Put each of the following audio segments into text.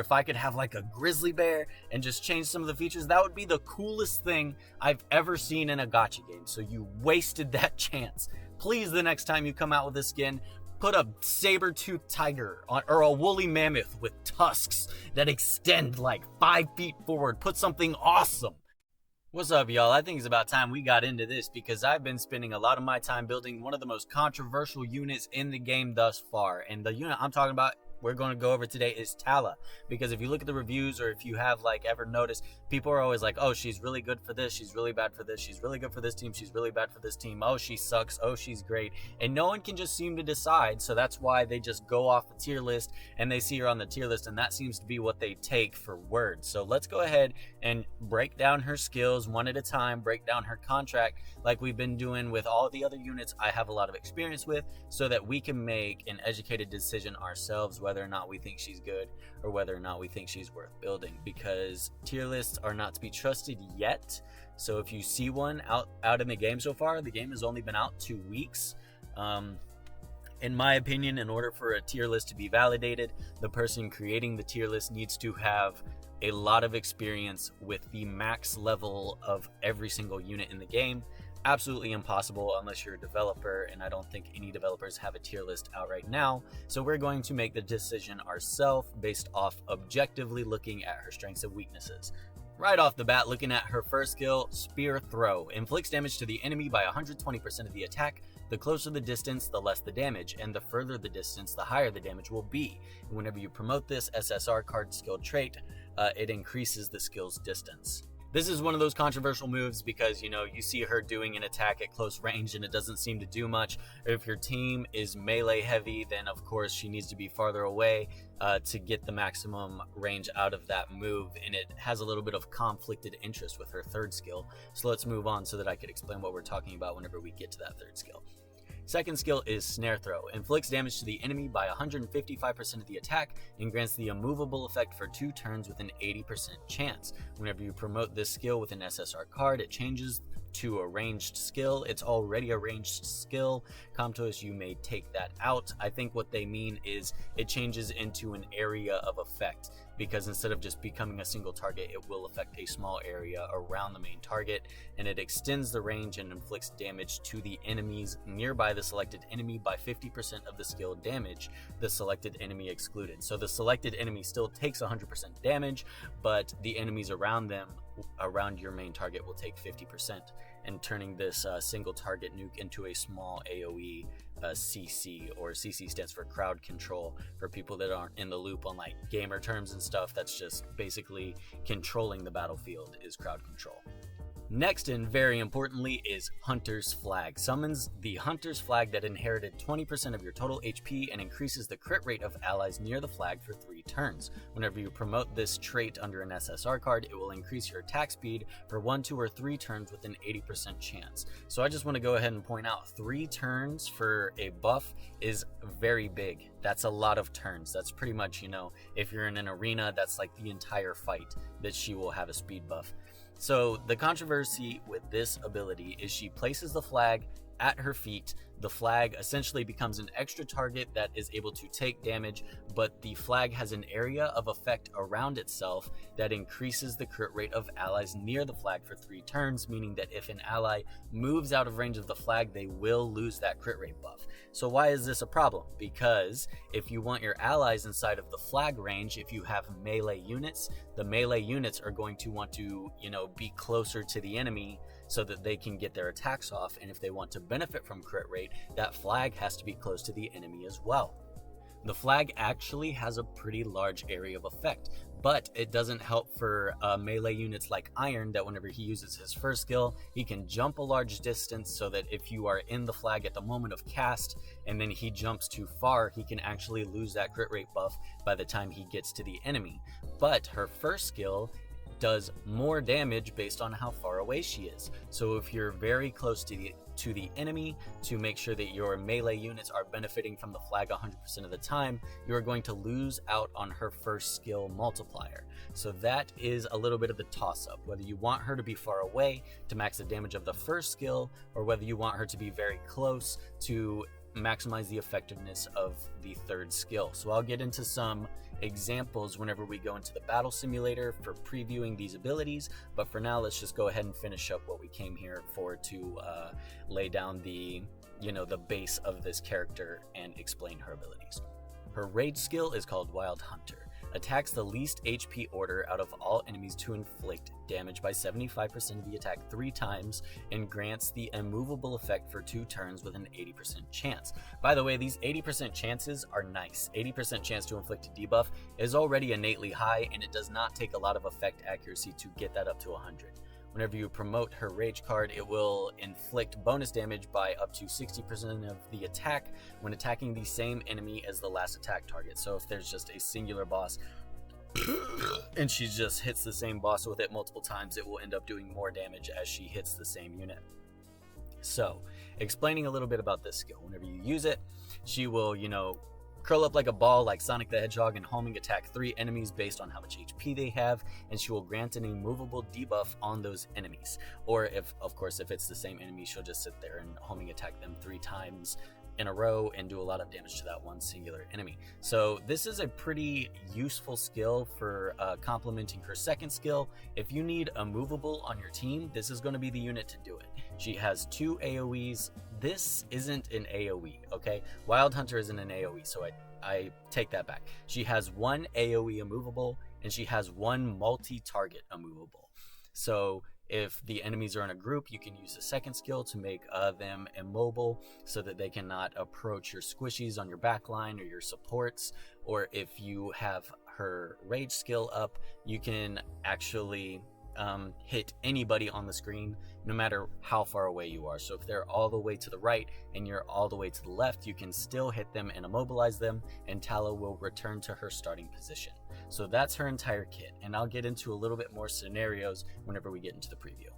if I could have like a grizzly bear and just change some of the features, that would be the coolest thing I've ever seen in a gacha game. So you wasted that chance. Please, the next time you come out with this skin, put a saber-toothed tiger on, or a woolly mammoth with tusks that extend like 5 feet forward. Put something awesome. What's up, y'all? I think it's about time we got into this because I've been spending a lot of my time building one of the most controversial units in the game thus far. And the unit I'm talking about, we're going to go over today, is Tala. Because if you look at the reviews, or if you have like ever noticed, people are always like, oh, she's really good for this, she's really bad for this, she's really good for this team, she's really bad for this team, oh, she sucks, oh, she's great. And no one can just seem to decide, so that's why they just go off the tier list and they see her on the tier list, and that seems to be what they take for words. So let's go ahead and break down her skills one at a time, break down her contract like we've been doing with all the other units I have a lot of experience with, so that we can make an educated decision ourselves whether or not we think she's good or whether or not we think she's worth building, because tier lists are not to be trusted yet. So if you see one out in the game so far, the game has only been out 2 weeks. In my opinion, in order for a tier list to be validated, the person creating the tier list needs to have a lot of experience with the max level of every single unit in the game. Absolutely impossible unless you're a developer, and I don't think any developers have a tier list out right now. So we're going to make the decision ourselves based off objectively looking at her strengths and weaknesses. Right off the bat, looking at her first skill, Spear Throw. Inflicts damage to the enemy by 120% of the attack. The closer the distance, the less the damage, and the further the distance, the higher the damage will be. And whenever you promote this SSR card skill trait, it increases the skill's distance. This is one of those controversial moves because, you know, you see her doing an attack at close range and it doesn't seem to do much. If your team is melee heavy, then of course she needs to be farther away to get the maximum range out of that move, and it has a little bit of conflicted interest with her third skill. So let's move on so that I can explain what we're talking about whenever we get to that third skill. Second skill is Snare Throw. Inflicts damage to the enemy by 155% of the attack and grants the immovable effect for 2 turns with an 80% chance. Whenever you promote this skill with an SSR card, it changes to a ranged skill. It's already a ranged skill. Comtos, you may take that out. I think what they mean is it changes into an area of effect, because instead of just becoming a single target, it will affect a small area around the main target, and it extends the range and inflicts damage to the enemies nearby the selected enemy by 50% of the skill damage, the selected enemy excluded. So the selected enemy still takes 100% damage, but the enemies around them, around your main target, will take 50%, and turning this single target nuke into a small AoE CC, or CC stands for crowd control. For people that aren't in the loop on like gamer terms and stuff, that's just basically controlling the battlefield is crowd control. Next, and very importantly, is Hunter's Flag. Summons the Hunter's Flag that inherited 20% of your total HP and increases the crit rate of allies near the flag for 3 turns. Whenever you promote this trait under an SSR card, it will increase your attack speed for 1, 2, or 3 turns with an 80% chance. So I just want to go ahead and point out 3 turns for a buff is very big. That's a lot of turns. That's pretty much, you know, if you're in an arena, that's like the entire fight that she will have a speed buff. So the controversy with this ability is she places the flag at her feet. The flag essentially becomes an extra target that is able to take damage, but the flag has an area of effect around itself that increases the crit rate of allies near the flag for 3 turns, meaning that if an ally moves out of range of the flag, they will lose that crit rate buff. So why is this a problem? Because if you want your allies inside of the flag range, if you have melee units, the melee units are going to want to, you know, be closer to the enemy so that they can get their attacks off, and if they want to benefit from crit rate, that flag has to be close to the enemy as well. The flag actually has a pretty large area of effect, but it doesn't help for melee units like Iron, that whenever he uses his first skill, he can jump a large distance, so that if you are in the flag at the moment of cast and then he jumps too far, he can actually lose that crit rate buff by the time he gets to the enemy. But her first skill does more damage based on how far away she is. So if you're very close to the enemy, to make sure that your melee units are benefiting from the flag 100% of the time, you're going to lose out on her first skill multiplier. So that is a little bit of the toss-up, whether you want her to be far away to max the damage of the first skill, or whether you want her to be very close to maximize the effectiveness of the third skill. So I'll get into some examples whenever we go into the battle simulator for previewing these abilities, but for now let's just go ahead and finish up what we came here for to lay down the the base of this character and explain her abilities. Her rage skill is called Wild Hunter. Attacks the least HP order out of all enemies to inflict damage by 75% of the attack 3 times, and grants the immovable effect for 2 turns with an 80% chance. By the way, these 80% chances are nice. 80% chance to inflict a debuff is already innately high, and it does not take a lot of effect accuracy to get that up to 100. Whenever you promote her rage card, it will inflict bonus damage by up to 60% of the attack when attacking the same enemy as the last attack target. So if there's just a singular boss and she just hits the same boss with it multiple times, it will end up doing more damage as she hits the same unit. So, explaining a little bit about this skill. Whenever you use it, she will, curl up like a ball like Sonic the Hedgehog and homing attack 3 enemies based on how much HP they have, and she will grant an immovable debuff on those enemies. Or if it's the same enemy, she'll just sit there and homing attack them 3 times in a row and do a lot of damage to that one singular enemy. So this is a pretty useful skill for complementing her second skill. If you need a movable on your team, this is going to be the unit to do it. She has 2 AoEs. This isn't an AoE, okay? Wild Hunter isn't an AoE, so I take that back. She has 1 AoE immovable, and she has 1 multi-target immovable. So if the enemies are in a group, you can use the second skill to make them immobile so that they cannot approach your squishies on your backline or your supports. Or if you have her rage skill up, you can actually hit anybody on the screen no matter how far away you are. So if they're all the way to the right and you're all the way to the left, you can still hit them and immobilize them, and Tala will return to her starting position. So that's her entire kit, and I'll get into a little bit more scenarios whenever we get into the preview.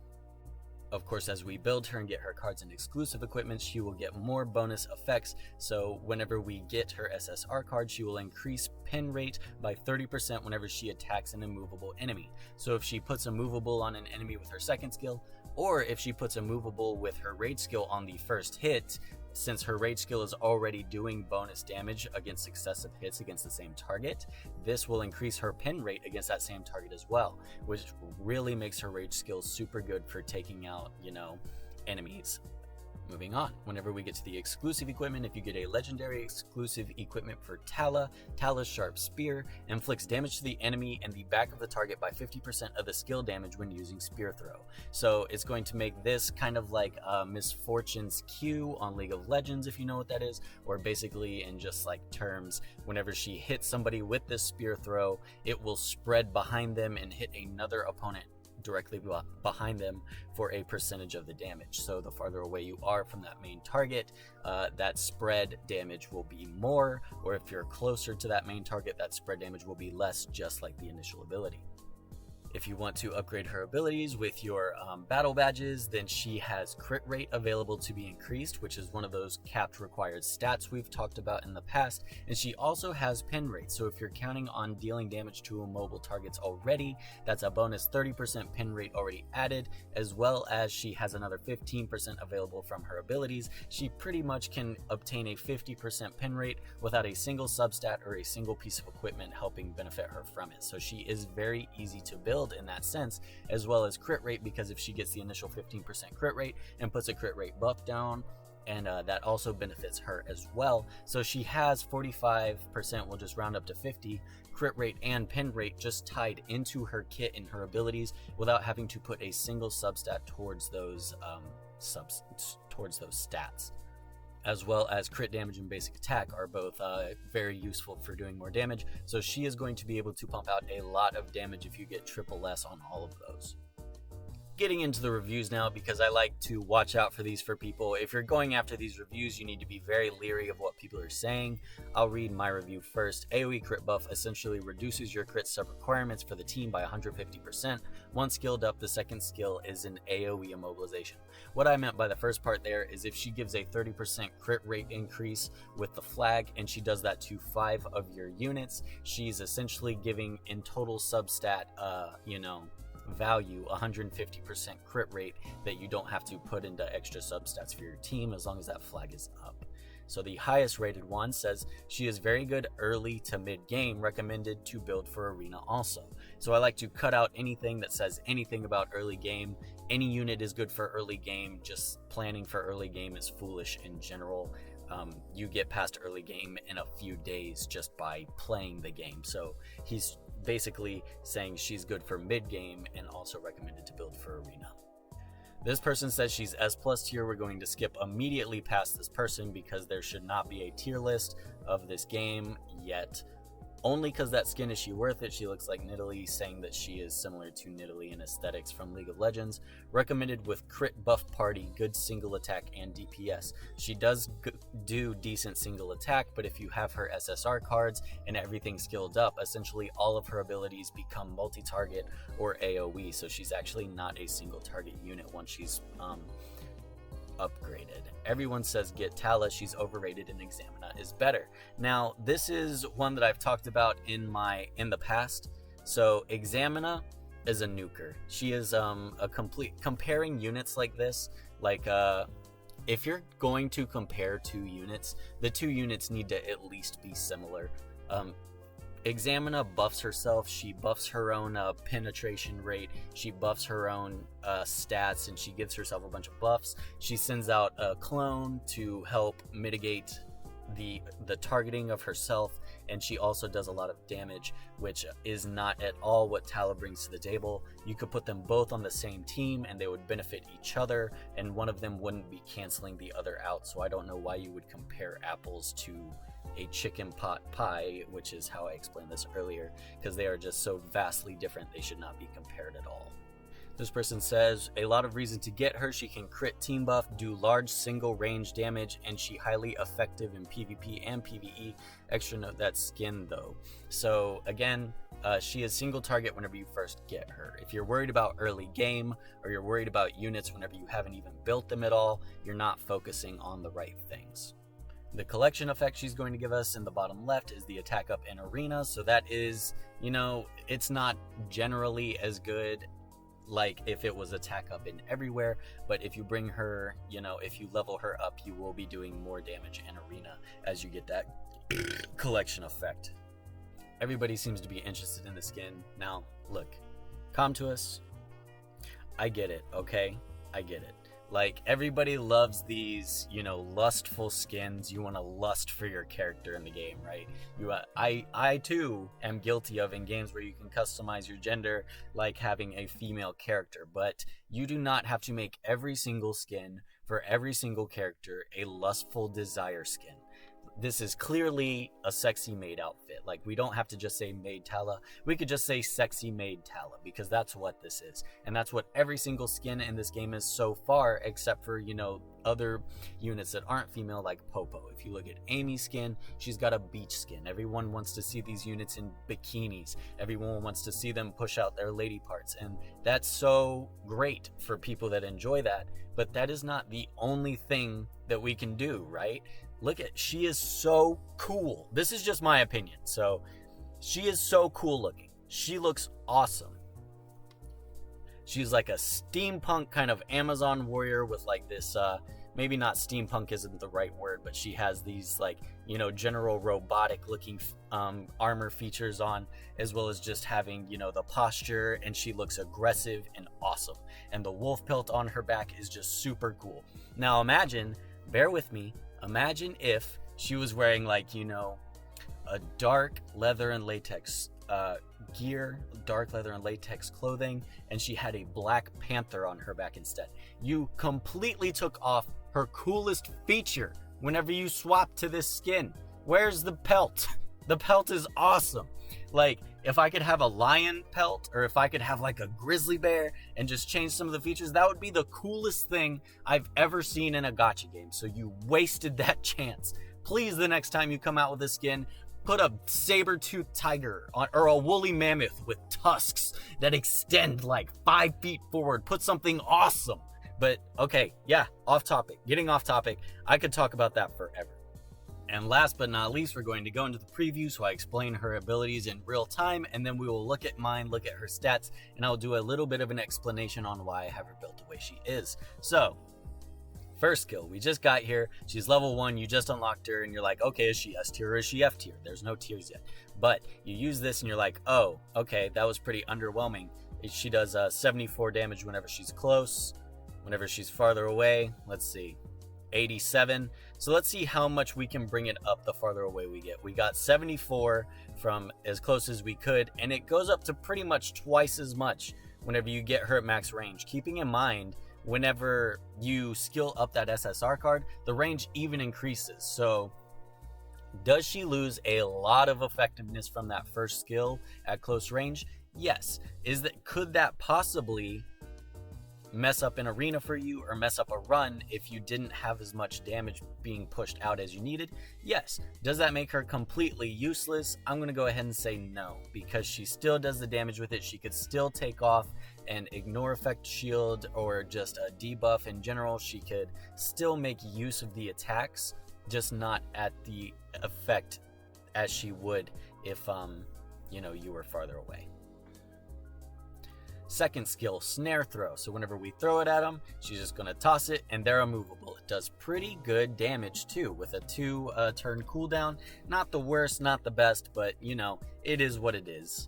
Of course, as we build her and get her cards and exclusive equipment, she will get more bonus effects. So whenever we get her SSR card, she will increase pin rate by 30% whenever she attacks an immovable enemy. So if she puts a movable on an enemy with her second skill, or if she puts a movable with her rage skill on the first hit, since her rage skill is already doing bonus damage against successive hits against the same target, this will increase her pin rate against that same target as well, which really makes her rage skill super good for taking out, enemies. Moving on, whenever we get to the exclusive equipment, if you get a legendary exclusive equipment for Tala, Tala's Sharp Spear inflicts damage to the enemy and the back of the target by 50% of the skill damage when using Spear Throw. So it's going to make this kind of like Miss Fortune's Q on League of Legends, if you know what that is, or basically in just like terms, whenever she hits somebody with this Spear Throw, it will spread behind them and hit another opponent directly behind them for a percentage of the damage. So the farther away you are from that main target, that spread damage will be more, or if you're closer to that main target, that spread damage will be less, just like the initial ability. If you want to upgrade her abilities with your battle badges, then she has crit rate available to be increased, which is one of those capped required stats we've talked about in the past, and she also has pin rate. So if you're counting on dealing damage to immobile targets already, that's a bonus 30% pin rate already added, as well as she has another 15% available from her abilities. She pretty much can obtain a 50% pin rate without a single substat or a single piece of equipment helping benefit her from it. So she is very easy to build in that sense, as well as crit rate, because if she gets the initial 15% crit rate and puts a crit rate buff down, and that also benefits her as well. So she has 45%, we'll just round up to 50, crit rate and pin rate just tied into her kit and her abilities without having to put a single substat towards those stats. As well as crit damage and basic attack are both very useful for doing more damage, so she is going to be able to pump out a lot of damage if you get triple S on all of those. Getting into the reviews now, because I like to watch out for these for people. If you're going after these reviews, you need to be very leery of what people are saying. I'll read my review first. AoE crit buff essentially reduces your crit sub requirements for the team by 150%. Once skilled up, the second skill is an AoE immobilization. What I meant by the first part there is if she gives a 30% crit rate increase with the flag, and she does that to 5 of your units, she's essentially giving in total substat, value 150% crit rate that you don't have to put into extra substats for your team as long as that flag is up. So the highest rated one says she is very good early to mid game, recommended to build for arena also. So I like to cut out anything that says anything about early game. Any unit is good for early game. Just planning for early game is foolish in general. You get past early game in a few days just by playing the game. So he's basically saying she's good for mid game and also recommended to build for arena. This person says she's S+ tier. We're going to skip immediately past this person because there should not be a tier list of this game yet. Only because that skin, is she worth it? She looks like Nidalee, saying that she is similar to Nidalee in aesthetics from League of Legends. Recommended with crit buff party, good single attack, and DPS. She does do decent single attack, but if you have her SSR cards and everything skilled up, essentially all of her abilities become multi-target or AoE, so she's actually not a single target unit once she's upgraded. Everyone says get Tala, she's overrated, and Examina is better. Now this is one that I've talked about in the past. So Examina is a nuker. She is a complete, comparing units like this, like if you're going to compare two units, the two units need to at least be similar. Examina buffs herself, she buffs her own penetration rate, she buffs her own stats, and she gives herself a bunch of buffs. She sends out a clone to help mitigate the targeting of herself, and she also does a lot of damage, which is not at all what Tala brings to the table. You could put them both on the same team and they would benefit each other, and one of them wouldn't be canceling the other out, so I don't know why you would compare apples to a chicken pot pie, which is how I explained this earlier, because they are just so vastly different they should not be compared at all. This person says a lot of reason to get her. She can crit team buff, do large single range damage, and she highly effective in PvP and PvE. Extra note that skin though. So again, she is single target whenever you first get her. If you're worried about early game, or you're worried about units whenever you haven't even built them at all, you're not focusing on the right things. The collection effect she's going to give us in the bottom left is the attack up in arena. So that is, you know, it's not generally as good like if it was attack up in everywhere, but if you bring her, you know, if you level her up, you will be doing more damage in arena as you get that collection effect. Everybody seems to be interested in the skin. Now, look, come to us. I get it, okay? I get it. Like, everybody loves these, you know, lustful skins. You want to lust for your character in the game, right? I too am guilty of in games where you can customize your gender, like having a female character, but you do not have to make every single skin for every single character a lustful desire skin. This is clearly a sexy maid outfit. Like, we don't have to just say maid Tala. We could just say sexy maid Tala, because that's what this is. And that's what every single skin in this game is so far, except for, you know, other units that aren't female, like Popo. If you look at Amy's skin, she's got a beach skin. Everyone wants to see these units in bikinis. Everyone wants to see them push out their lady parts. And that's so great for people that enjoy that. But that is not the only thing that we can do, right? Look at, she is so cool. This is just my opinion. So she is so cool looking. She looks awesome. She's like a steampunk kind of Amazon warrior with like this, maybe not steampunk isn't the right word, but she has these like, you know, general robotic looking armor features on, as well as just having, you know, the posture, and she looks aggressive and awesome. And the wolf pelt on her back is just super cool. Now imagine, bear with me, imagine if she was wearing like, you know, a dark leather and latex gear, dark leather and latex clothing, and she had a black panther on her back instead. You completely took off her coolest feature whenever you swap to this skin. Where's the pelt? The pelt is awesome. Like, if I could have a lion pelt, or if I could have like a grizzly bear and just change some of the features, that would be the coolest thing I've ever seen in a gacha game. So you wasted that chance. Please, the next time you come out with a skin, put a saber-toothed tiger on, or a woolly mammoth with tusks that extend like 5 feet forward. Put something awesome. But okay, yeah, off topic. Getting off topic. I could talk about that forever. And last but not least, we're going to go into the preview, so I explain her abilities in real time, and then we will look at mine, look at her stats, and I'll do a little bit of an explanation on why I have her built the way she is. So, First skill, we just got here. She's level 1. You just unlocked her, and you're like, okay, is she S tier or is she F tier? There's no tiers yet. But you use this, and you're like, oh, okay, that was pretty underwhelming. She does 74 damage whenever she's close. Whenever she's farther away, let's see, 87. So let's see how much we can bring it up the farther away we get. We got 74 from as close as we could, and it goes up to pretty much twice as much whenever you get her at max range. Keeping in mind, whenever you skill up that SSR card, the range even increases. So does she lose a lot of effectiveness from that first skill at close range? Yes. Could that possibly mess up an arena for you or mess up a run if you didn't have as much damage being pushed out as you needed? Yes. Does that make her completely useless? I'm going to go ahead and say no, because she still does the damage with it. She could still take off and ignore effect shield or just a debuff in general. She could still make use of the attacks, just not at the effect as she would if you were farther away. Second skill, snare throw. So whenever we throw it at them, she's just going to toss it and they're immovable. It does pretty good damage too with a 2 turn cooldown. Not the worst, not the best, but it is what it is.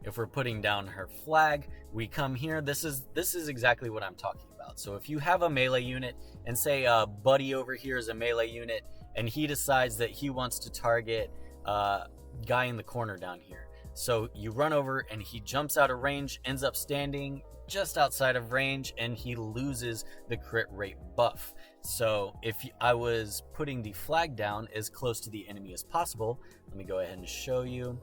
If we're putting down her flag, we come here. This is exactly what I'm talking about. So if you have a melee unit and say a buddy over here is a melee unit and he decides that he wants to target guy in the corner down here. So you run over and he jumps out of range, ends up standing just outside of range, and he loses the crit rate buff. So if I was putting the flag down as close to the enemy as possible, let me go ahead and show you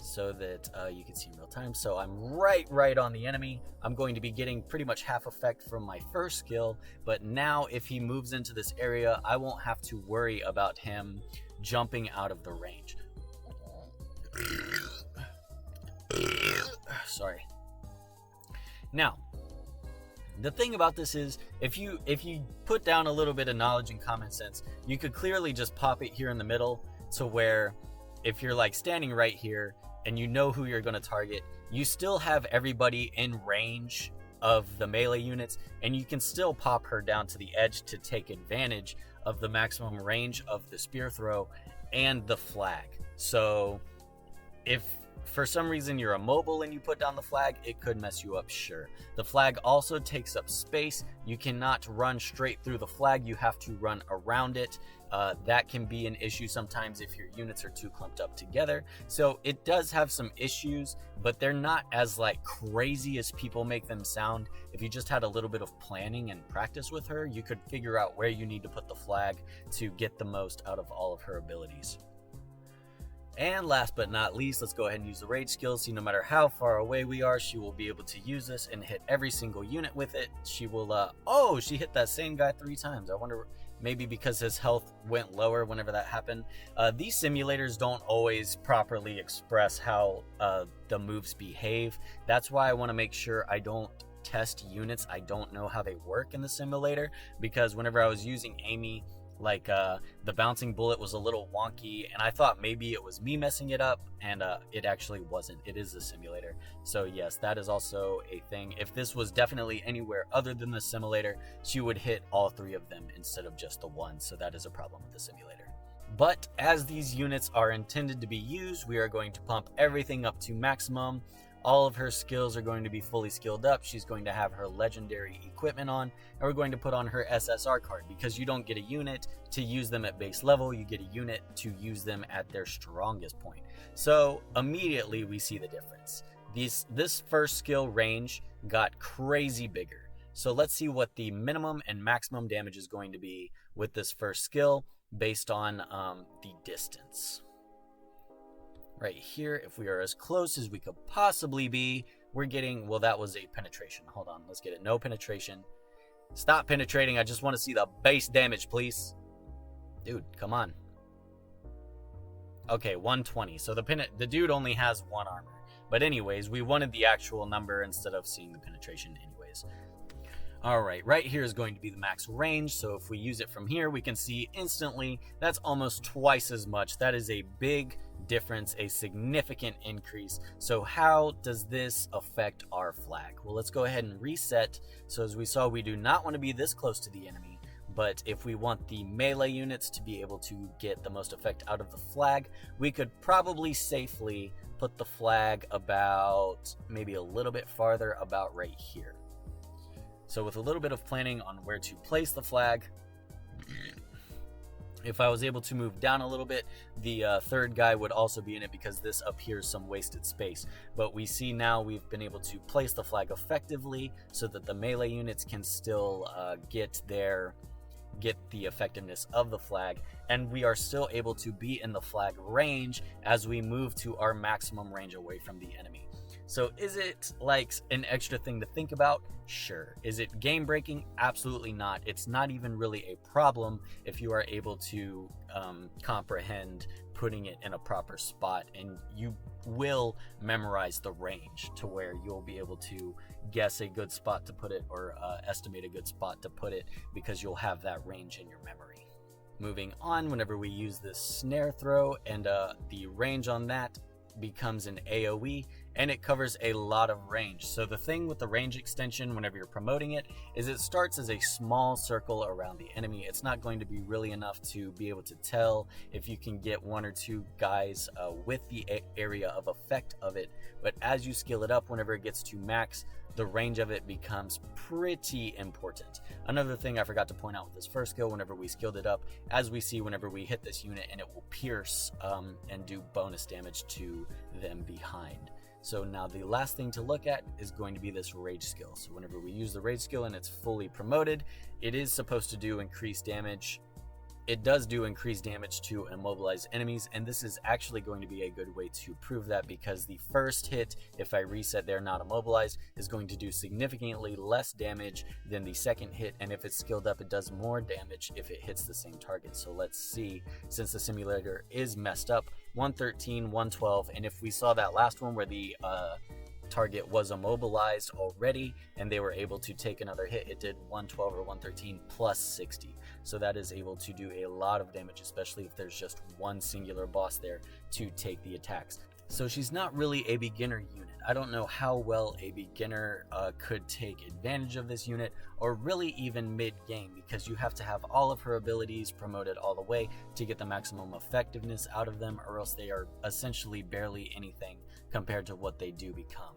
so that you can see in real time. So I'm right on the enemy. I'm going to be getting pretty much half effect from my first skill, but now if he moves into this area, I won't have to worry about him jumping out of the range. Sorry. Now, the thing about this is, if you put down a little bit of knowledge and common sense, you could clearly just pop it here in the middle to where if you're like standing right here and you know who you're going to target, you still have everybody in range of the melee units, and you can still pop her down to the edge to take advantage of the maximum range of the spear throw and the flag. So if for some reason you're immobile and you put down the flag, it could mess you up, sure. The flag also takes up space. You cannot run straight through the flag. You have to run around it. That can be an issue sometimes if your units are too clumped up together. So it does have some issues, but they're not as crazy as people make them sound. If you just had a little bit of planning and practice with her, you could figure out where you need to put the flag to get the most out of all of her abilities. And last but not least, let's go ahead and use the rage skill. See, no matter how far away we are, she will be able to use this and hit every single unit with it. She will, she hit that same guy 3 times. I wonder, maybe because his health went lower whenever that happened. These simulators don't always properly express how the moves behave. That's why I want to make sure I don't test units I don't know how they work in the simulator, because whenever I was using Amy, the bouncing bullet was a little wonky, and I thought maybe it was me messing it up, and it actually wasn't. It is the simulator. So yes, that is also a thing. If this was definitely anywhere other than the simulator, she would hit all 3 of them instead of just the one. So that is a problem with the simulator. But as these units are intended to be used, we are going to pump everything up to maximum. All of her skills are going to be fully skilled up. She's going to have her legendary equipment on, and we're going to put on her SSR card, because you don't get a unit to use them at base level. You get a unit to use them at their strongest point. So immediately we see the difference. This first skill range got crazy bigger. So let's see what the minimum and maximum damage is going to be with this first skill based on the distance. Right here, if we are as close as we could possibly be, we're getting, well, that was a penetration. Hold on, let's get it. No penetration. Stop penetrating. I just want to see the base damage, please. Dude, come on. Okay, 120. So the dude only has 1 armor. But anyways, we wanted the actual number instead of seeing the penetration anyways. All right here is going to be the max range. So if we use it from here, we can see instantly that's almost twice as much. That is a big difference, a significant increase. So how does this affect our flag? Well, let's go ahead and reset. So as we saw, we do not want to be this close to the enemy, but if we want the melee units to be able to get the most effect out of the flag, we could probably safely put the flag about maybe a little bit farther, about right here. So with a little bit of planning on where to place the flag, if I was able to move down a little bit, the third guy would also be in it, because this appears some wasted space. But we see now we've been able to place the flag effectively so that the melee units can still get the effectiveness of the flag, and we are still able to be in the flag range as we move to our maximum range away from the enemy. So is it like an extra thing to think about? Sure. Is it game breaking? Absolutely not. It's not even really a problem if you are able to comprehend putting it in a proper spot, and you will memorize the range to where you'll be able to guess a good spot to put it, or estimate a good spot to put it, because you'll have that range in your memory. Moving on, whenever we use this snare throw, and the range on that becomes an AoE, and it covers a lot of range. So the thing with the range extension, whenever you're promoting it, is it starts as a small circle around the enemy. It's not going to be really enough to be able to tell if you can get one or two guys with the area of effect of it, but as you scale it up, whenever it gets to max, the range of it becomes pretty important. Another thing I forgot to point out with this first skill, whenever we skilled it up, as we see, whenever we hit this unit, and it will pierce and do bonus damage to them behind. So now the last thing to look at is going to be this rage skill. So whenever we use the rage skill and it's fully promoted, it is supposed to do increased damage. It does do increased damage to immobilized enemies, and this is actually going to be a good way to prove that, because the first hit, if I reset they're not immobilized, is going to do significantly less damage than the second hit, and if it's skilled up, it does more damage if it hits the same target. So let's see, since the simulator is messed up, 113, 112, and if we saw that last one where the target was immobilized already and they were able to take another hit, it did 112 or 113 plus 60. So that is able to do a lot of damage, especially if there's just one singular boss there to take the attacks. So she's not really a beginner unit. I don't know how well a beginner could take advantage of this unit, or really even mid-game, because you have to have all of her abilities promoted all the way to get the maximum effectiveness out of them, or else they are essentially barely anything compared to what they do become.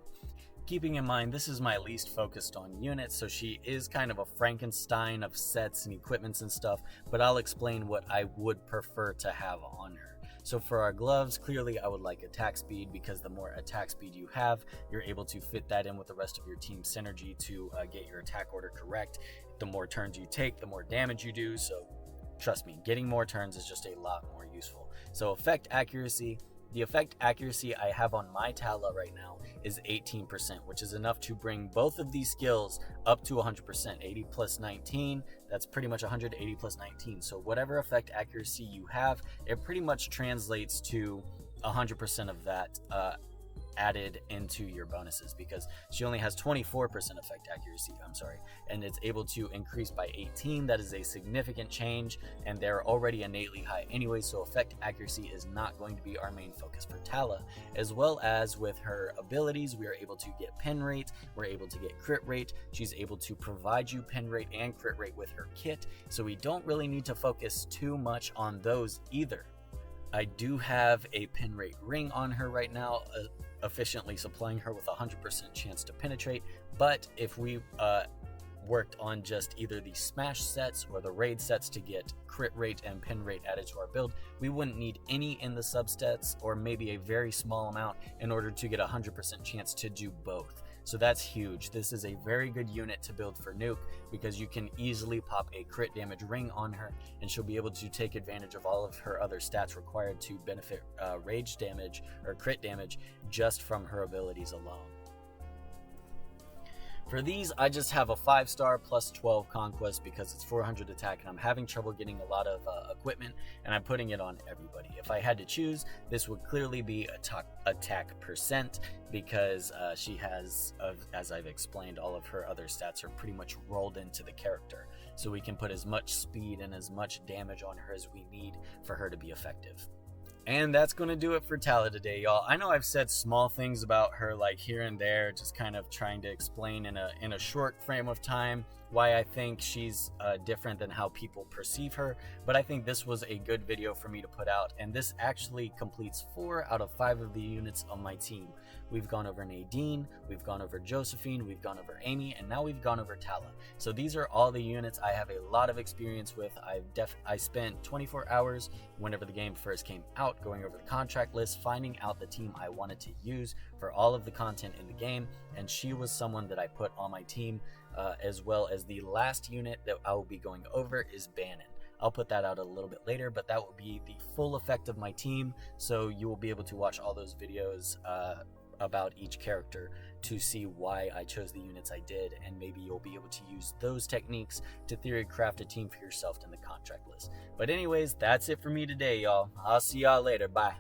Keeping in mind, this is my least focused on units, so she is kind of a Frankenstein of sets and equipments and stuff, but I'll explain what I would prefer to have on her. So for our gloves, clearly I would like attack speed, because the more attack speed you have, you're able to fit that in with the rest of your team synergy to get your attack order correct. The more turns you take, the more damage you do, so trust me, getting more turns is just a lot more useful. So effect accuracy. The effect accuracy I have on my Tala right now is 18%, which is enough to bring both of these skills up to 100%. 80 plus 19, that's pretty much 180 plus 19. So whatever effect accuracy you have, it pretty much translates to 100% of that added into your bonuses, because she only has 24% effect accuracy, and it's able to increase by 18. That is a significant change, and they're already innately high anyway, so effect accuracy is not going to be our main focus for Tala. As well as with her abilities, we are able to get pen rate, we're able to get crit rate. She's able to provide you pen rate and crit rate with her kit, so we don't really need to focus too much on those either. I do have a pen rate ring on her right now, efficiently supplying her with a 100% chance to penetrate, but if we worked on just either the smash sets or the raid sets to get crit rate and pen rate added to our build, we wouldn't need any in the substats, or maybe a very small amount, in order to get a 100% chance to do both. So that's huge. This is a very good unit to build for Nuke, because you can easily pop a crit damage ring on her, and she'll be able to take advantage of all of her other stats required to benefit rage damage or crit damage just from her abilities alone. For these, I just have a 5-star plus 12 conquest, because it's 400 attack, and I'm having trouble getting a lot of equipment, and I'm putting it on everybody. If I had to choose, this would clearly be attack percent, because she has, as I've explained, all of her other stats are pretty much rolled into the character. So we can put as much speed and as much damage on her as we need for her to be effective. And that's going to do it for Tala today, y'all. I know I've said small things about her, like here and there, just kind of trying to explain in a short frame of time why I think she's different than how people perceive her. But I think this was a good video for me to put out, and this actually completes 4 out of 5 of the units on my team. We've gone over Nadine, we've gone over Josephine, we've gone over Amy, and now we've gone over Tala. So these are all the units I have a lot of experience with. I spent 24 hours whenever the game first came out going over the contract list, finding out the team I wanted to use for all of the content in the game, and she was someone that I put on my team, as well as the last unit that I will be going over is Bannon. I'll put that out a little bit later, but that will be the full effect of my team, so you will be able to watch all those videos about each character to see why I chose the units I did, and maybe you'll be able to use those techniques to theory craft a team for yourself in the contract list. But anyways, that's it for me today, y'all. I'll see y'all later. Bye.